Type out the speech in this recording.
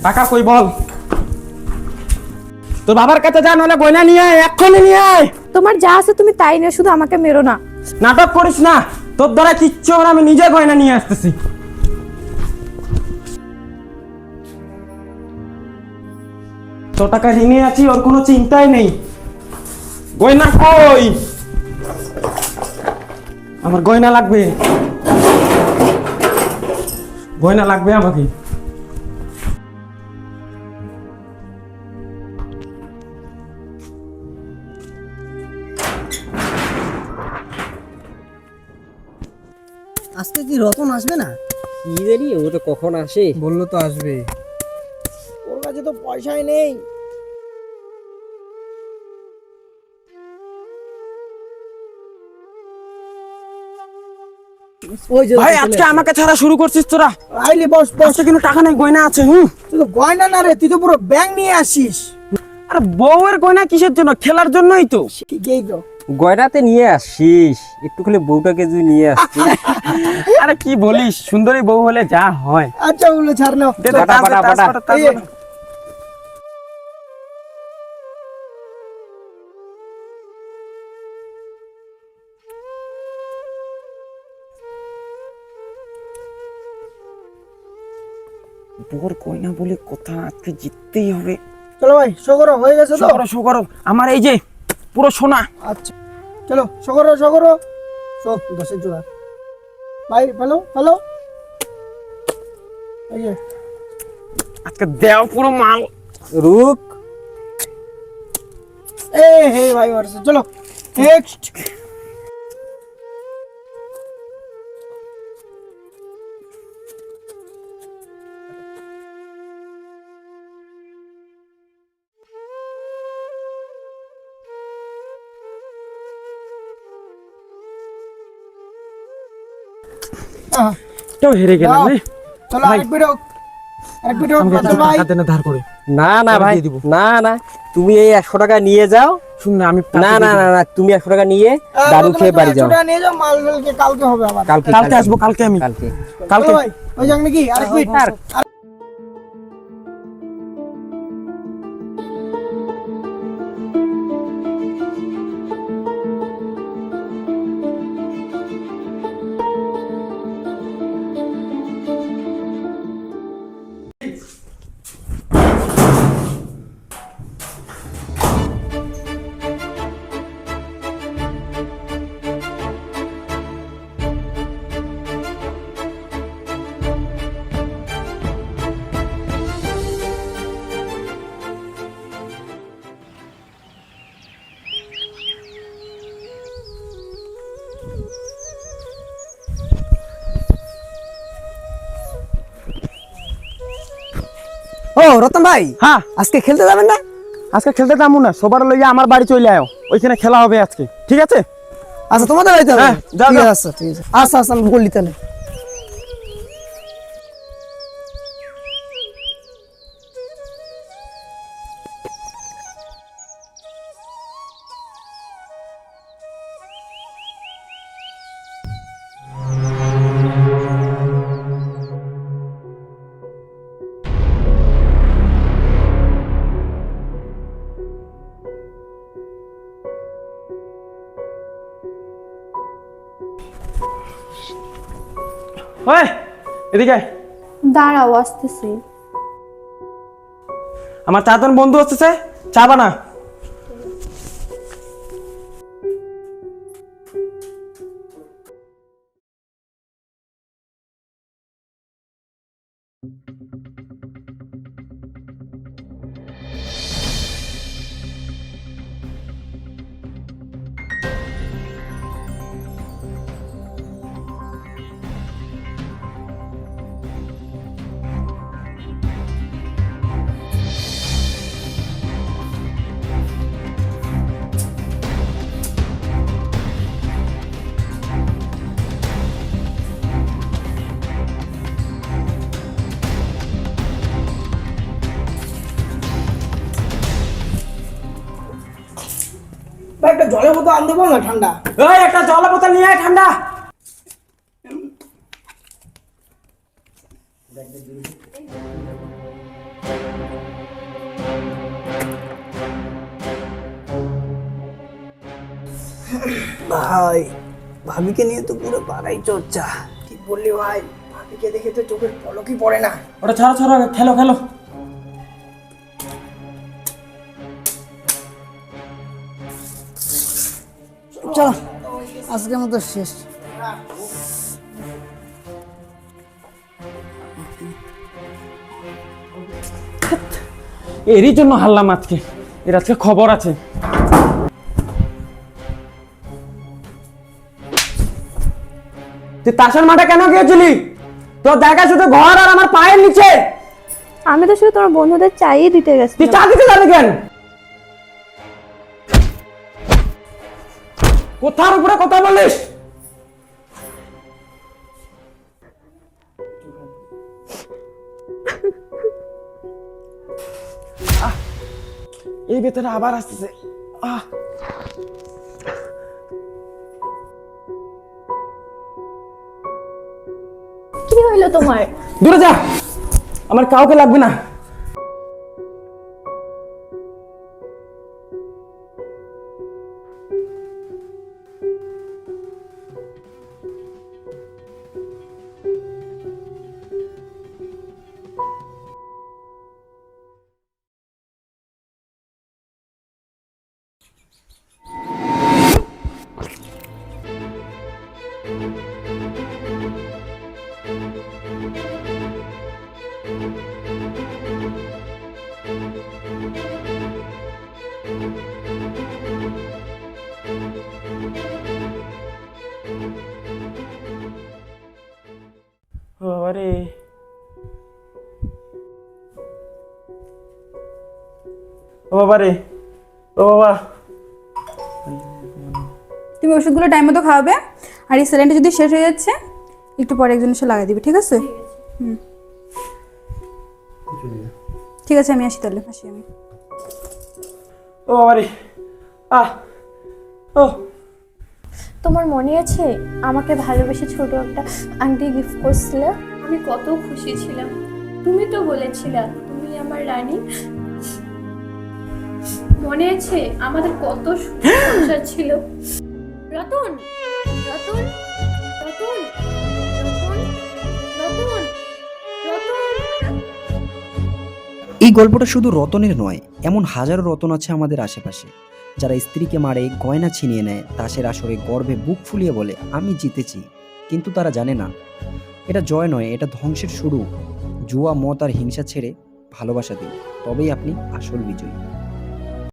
টাকা কই বল, তোর বাবার কাছে যা, নাহলে গয়না নিয়ে আয়, এক্ষুনি নিয়ে আয়। তোমার যা আছে তুমি তাই নিয়ে, শুধু আমাকে মেরো না। নাটক করিস না, তোর দ্বারা কিচ্ছু হবে না, আমি নিজে গয়না নিয়ে আসতেছি। তোর টাকা ঋণে আছি, ওর কোনো চিন্তাই নেই। গয়না কই? আমার গয়না লাগবে, গয়না লাগবে আমাকে। আজকে কি রতন আসবে না? কি জানি, ও তো কখন আসে। বললো তো আসবে। ওর কাছে তো পয়সাই নেই। ওই যে ভাই আজকে আমাকে ছাড়া শুরু করছিস তোরা? আইলি বস বস। আজকে কিন্তু টাকা নেই, গয়না আছে। তুই তো গয়না না রে, তুই তো পুরো ব্যাংক নিয়ে আসিস। আরে বউয়ের গয়না কিসের জন্য? খেলার জন্যই তো। ঠিকই তো। গয়নাতে নিয়ে আসিস, একটু খালি বউটাকে যদি নিয়ে আসছিস। আরে কি বলিস, সুন্দরী বউ হলে যা হয়। আচ্ছা বলে ছাড় নাও। দে দে, বাটা, বাটা, বাটা। এই, বউর গয়না বলে কথা, আজকে জিততেই হবে। চলো ভাই শোকরো হয়ে গেছে তো? শো করো, আমার এই যে পুরো সোনা। আচ্ছা চলো শোকরো শো 10 জোড়া ভাই। ভালো ভালো। এই যে আজকে দেও পুরো মাল। রুক, হে ভাই মারছে। চলো নেক্সট। এটাও হেরে গেলাম রে। চলো ভাই। আরেক বিরক আমাকে বাদল ভাই। টাকা দেন ধার করে। না না পরে ভাই, দিয়ে দিব। না না, তুমি এই 100 টাকা নিয়ে যাও। শুন না, আমি না না না না, তুমি 100 টাকা নিয়ে দারু খেয়ে বাড়ি যাও। ছোটা নিয়ে যাও, মালকে কালকে হবে আবার। কালকে আসবো, কালকে আমি। কালকে। কালকে চলো ভাই ওই যাক নাকি আরেক মিনিট। ও রতন ভাই, হ্যাঁ, আজকে খেলতে যাবেন না? আজকে খেলতে যাবো না, সবার লইয়া আমার বাড়ি চলে আয়, ওইখানে খেলা হবে আজকে, ঠিক আছে? আচ্ছা তোমাদের বাড়িতে হবে? হ্যাঁ, যাও, ঠিক যাও। আছে ঠিক আছে। আচ্ছা আচ্ছা আমি বললি তাহলে। ওই এদিকে আয়। দাঁড়াও, আসতেছি। আমার 4 জন বন্ধু আসতেছে, চা বানা। জলের বোতল আনতে পারো না ঠান্ডা? ওই একটা জল বোতল নিয়ে আয় ঠান্ডা। ভাই ভাবিকে নিয়ে তো পুরো পাড়াই চর্চা। কি বললি ভাই, ভাবিকে দেখে তো চোখের পলকই পড়ে না। ওটা ছাড়ো ছাড়ো, খেলো খেলো। চলো আজকের মতো শেষ। এরই জন্য হারলাম আজকে। এর আজকে খবর আছে। তুই তাসের মাঠে কেন গিয়েছিলি? তোর দেখা শুধু ঘর আর আমার পায়ের নিচে। আমি তো শুধু তোমার বন্ধুদের চাইই দিতে গেছি। তুই চা দিতে যাবি কেন? কোথার উপরে কথা বলিস? এই ভেতরে আবার আসতেছে। কি হইলো তোমার? দূরে যা, আমার কাউকে লাগবে না। ও বাবা রে, ও বাবা রে, ও বাবা। তুমি ওষুধগুলো টাইম মতো খাওয়াবে, আর এই স্যালাইনটা যদি শেষ হয়ে যাচ্ছে একটু পরে একজন এসে লাগিয়ে দিবে, ঠিক আছে? ঠিক আছে, আমি আসি তাহলে। আসি আমি। ও বাবা রে, ও তোমার মনে আছে আমাকে ভালোবেসে ছোট একটা আংটি গিফট করছিলে? আমি কত খুশি ছিলাম। তুমি তো বলেছিলে তুমি আমার রানী। মনে আছে আমাদের কত সংসার ছিল? রতন রতন রতন রতন রতন রতন। এই গল্পটা শুধু রতনের নয়, এমন হাজারো রতন আছে আমাদের আশেপাশে, যারা স্ত্রীকে মারে, গয়না ছিনিয়ে নেয়, তাসের আসরে গর্বে বুক ফুলিয়ে বলে আমি জিতেছি। কিন্তু তারা জানে না, এটা জয় নয়, এটা ধ্বংসের শুরু। জুয়া, মত আর হিংসা ছেড়ে ভালোবাসা দিন, তবেই আপনি আসল বিজয়ী।